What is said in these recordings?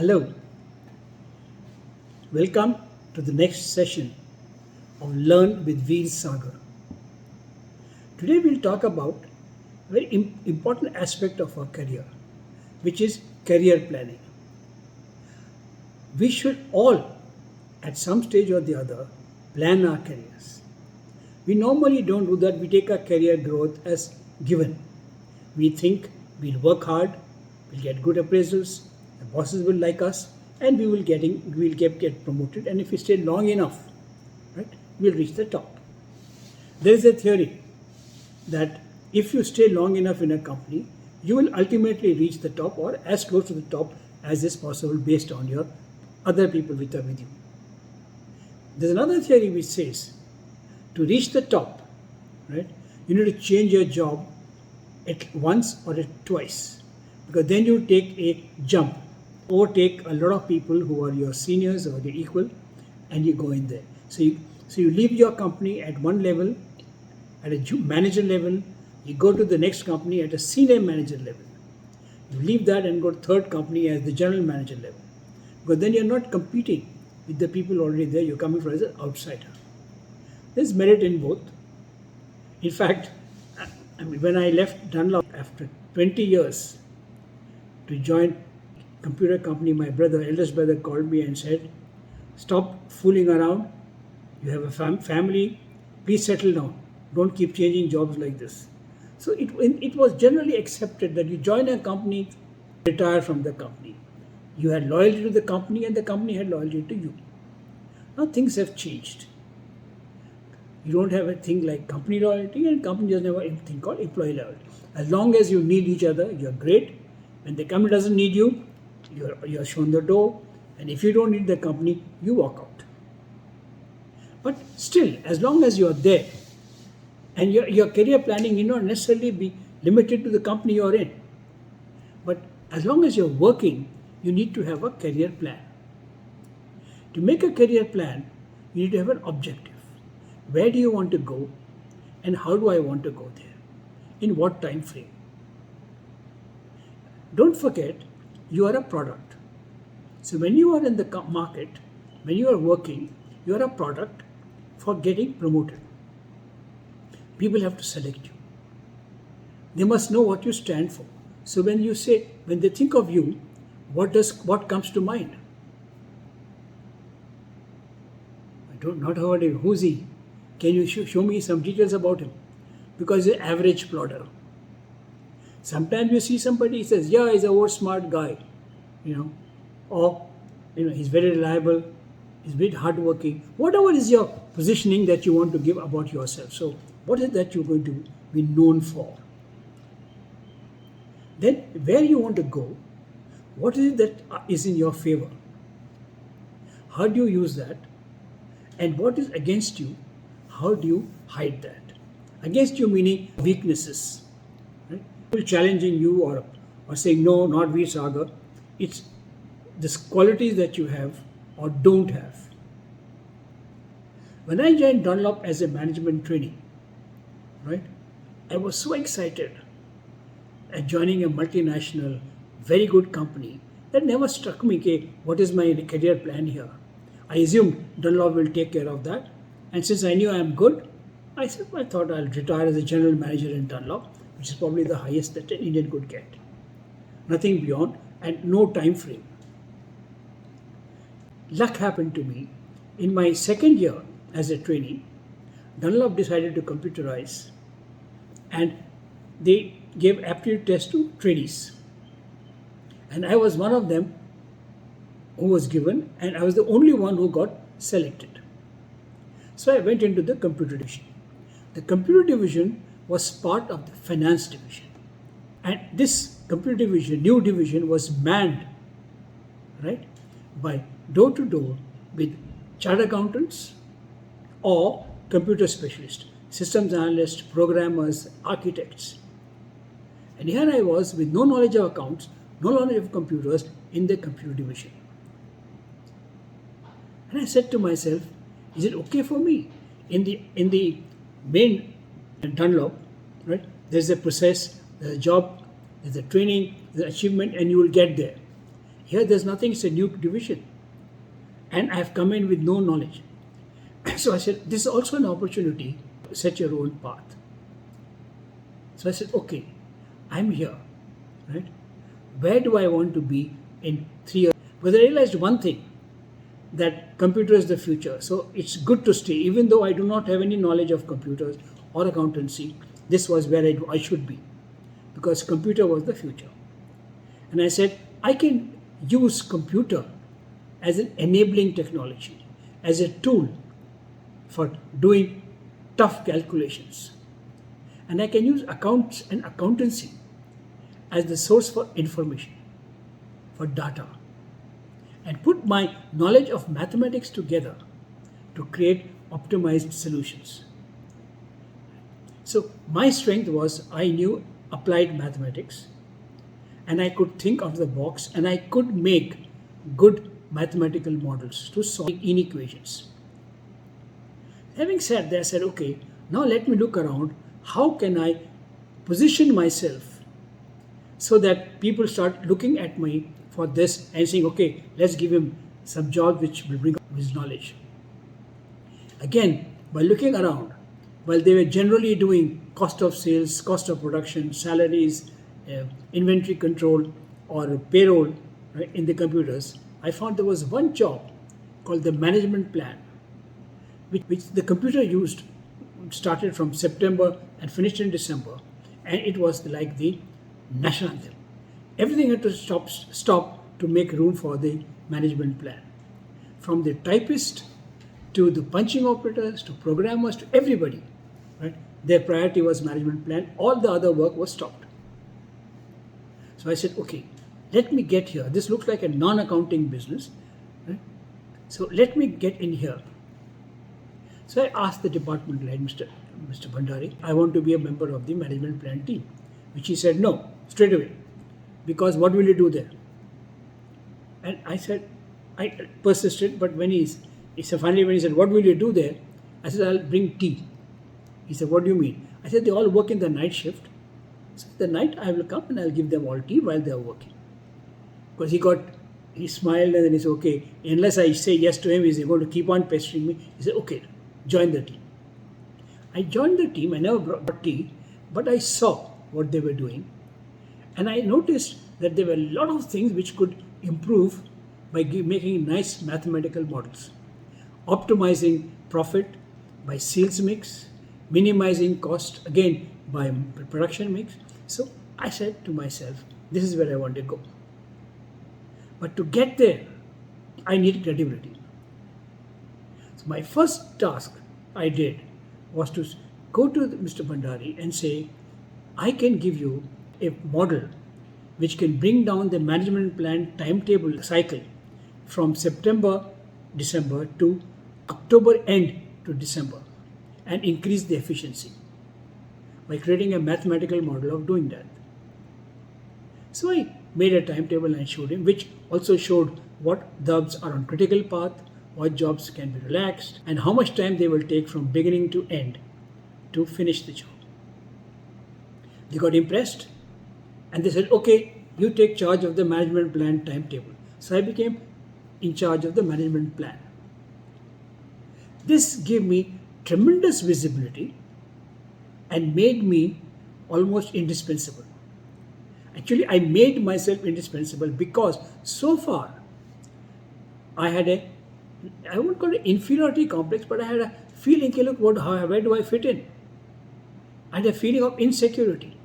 Hello, welcome to the next session of Learn with Veer Sagar. Today we'll talk about a very important aspect of our career, which is career planning. We should all, at some stage or the other, plan our careers. We normally don't do that. We take our career growth as given. We think we'll work hard, we'll get good appraisals, the bosses will like us, and we will get promoted. And if we stay long enough, right, we'll reach the top. There is a theory that if you stay long enough in a company, you will ultimately reach the top or as close to the top as is possible based on your other people which are with you. There's another theory which says to reach the top, right, you need to change your job at once or at twice, because then you take a jump, overtake a lot of people who are your seniors or your equal, and you go in there. So you leave your company at one level, at a manager level, you go to the next company at a senior manager level. You leave that and go to third company as the general manager level. Because then you're not competing with the people already there, you're coming from as an outsider. There's merit in both. In fact, when I left Dunlop after 20 years to join computer company, my eldest brother called me and said, "Stop fooling around. You have a family. Please settle down. Don't keep changing jobs like this." So it was generally accepted that you join a company, retire from the company. You had loyalty to the company and the company had loyalty to you. Now things have changed. You don't have a thing like company loyalty, and company doesn't have a thing called employee loyalty. As long as you need each other, you're great. When the company doesn't need you, you're shown the door. And if you don't need the company, you walk out. But still, as long as you're there, and your career planning need not necessarily be limited to the company you're in. But as long as you're working, you need to have a career plan. To make a career plan, you need to have an objective. Where do you want to go, and how do I want to go there? In what time frame? Don't forget, you are a product. So when you are in the market, when you are working, you are a product for getting promoted. People have to select you. They must know what you stand for. So when they think of you, what comes to mind? Not heard him. Who's he? Can you show me some details about him? Because he's an average plodder. Sometimes you see somebody says, "Yeah, he's a old smart guy," or he's very reliable, he's very hardworking. Whatever is your positioning that you want to give about yourself. So, what is that you're going to be known for? Then, where you want to go, what is it that is in your favor? How do you use that? And what is against you? How do you hide that? Against you meaning weaknesses. Right? People challenging you or saying, "No, not Veer Sagar." It's the qualities that you have or don't have. When I joined Dunlop as a management trainee, right, I was so excited at joining a multinational, very good company that never struck me, okay, what is my career plan here? I assumed Dunlop will take care of that. And since I knew I am good, I thought I'll retire as a general manager in Dunlop, which is probably the highest that an Indian could get. Nothing beyond and no time frame. Luck happened to me. In my second year as a trainee, Dunlop decided to computerize, and they gave aptitude tests to trainees. And I was one of them who was given, and I was the only one who got selected. So I went into the computer division. The computer division was part of the finance division. And this computer division, new division, was manned, right, by door to door with chartered accountants or computer specialists, systems analysts, programmers, architects. And here I was with no knowledge of accounts, no knowledge of computers in the computer division. And I said to myself, is it okay for me? In the main Dunlop, right, there's a process, there's a job, there's a training, there's an achievement, and you will get there. Here there's nothing, it's a new division. And I have come in with no knowledge. So I said, this is also an opportunity to set your own path. So I said, okay, I'm here, right? Where do I want to be in 3 years? But I realized one thing, that computer is the future. So it's good to stay. Even though I do not have any knowledge of computers or accountancy, this was where I should be, because computer was the future. And I said, I can use computer as an enabling technology, as a tool for doing tough calculations. And I can use accounts and accountancy as the source for information, for data, and put my knowledge of mathematics together to create optimized solutions. So my strength was I knew applied mathematics, and I could think out of the box, and I could make good mathematical models to solve inequations. Having said that, I said, okay, now let me look around. How can I position myself so that people start looking at me for this and saying, okay, let's give him some job which will bring up his knowledge. Again, by looking around, while they were generally doing cost of sales, cost of production, salaries, inventory control, or payroll, right, in the computers, I found there was one job called the management plan, which the computer used, started from September and finished in December, and it was like the national anthem. Everything had to stop to make room for the management plan. From the typist to the punching operators to programmers to everybody, right? Their priority was management plan. All the other work was stopped. So I said, okay, let me get here. This looks like a non-accounting business, right? So let me get in here. So I asked the department head, Mr. Bhandari, I want to be a member of the management plan team, which he said no, straight away, because what will you do there? And I said, I persisted, but when he said, finally when he said, what will you do there? I said, I'll bring tea. He said, what do you mean? I said, they all work in the night shift. So the night I will come and I'll give them all tea while they are working. Because he smiled and then he said, okay, unless I say yes to him, he's going to keep on pestering me. He said, okay, join the team. I joined the team. I never brought tea, but I saw what they were doing. And I noticed that there were a lot of things which could improve by making nice mathematical models. Optimizing profit by sales mix, minimizing cost again by production mix. So I said to myself, this is where I want to go. But to get there, I need credibility. So my first task I did was to go to Mr. Bhandari and say, I can give you a model which can bring down the management plan timetable cycle from September, December to October end to December and increase the efficiency by creating a mathematical model of doing that. So I made a timetable and showed him, which also showed what jobs are on critical path, what jobs can be relaxed, and how much time they will take from beginning to end to finish the job. They got impressed and they said, okay, you take charge of the management plan timetable. So I became in charge of the management plan. This gave me tremendous visibility and made me almost indispensable. Actually, I made myself indispensable because so far I had I won't call it inferiority complex, but I had a feeling, okay, look, where do I fit in? I had a feeling of insecurity.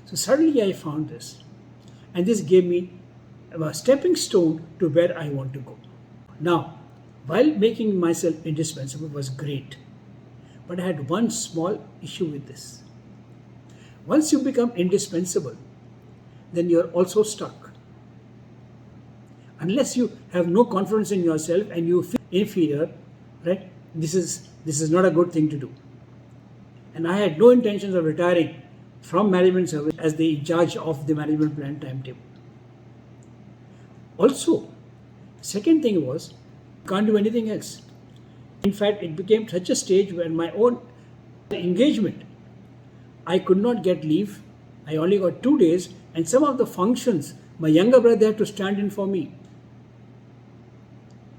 So suddenly I found this, and this gave me a stepping stone to where I want to go. Now, while making myself indispensable was great, but I had one small issue with this. Once you become indispensable, then you're also stuck. Unless you have no confidence in yourself and you feel inferior, right? This is not a good thing to do. And I had no intentions of retiring from management service as the in charge of the management plan timetable. Also, second thing was, can't do anything else. In fact, it became such a stage where my own engagement, I could not get leave. I only got 2 days, and some of the functions My younger brother had to stand in for me.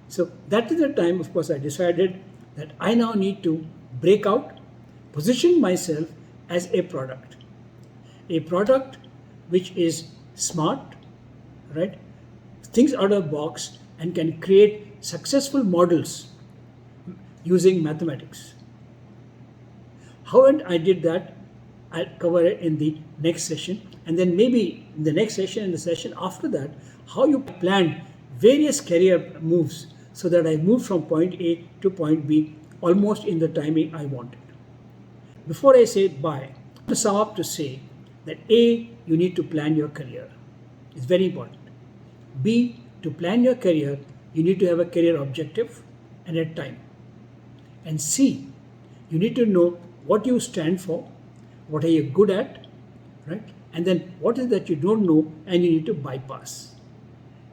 So that is the time, of course, I decided that I now need to break out, position myself as a product. A product which is smart, right? Thinks out of the box and can create successful models using mathematics. How I did that, I'll cover it in the next session. And then maybe in the next session and the session after that, how you planned various career moves so that I moved from point A to point B almost in the timing I wanted. Before I say bye, to sum up to say that A, you need to plan your career. It's very important. B, to plan your career, you need to have a career objective and a time. And C, you need to know what you stand for, what are you good at, right? And then what is that you don't know and you need to bypass.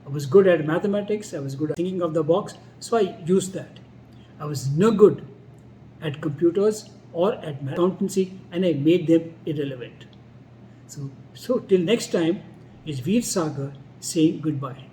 I was good at mathematics, I was good at thinking of the box, so I used that. I was no good at computers or at accountancy and I made them irrelevant. So till next time, it's Veer Sagar saying goodbye.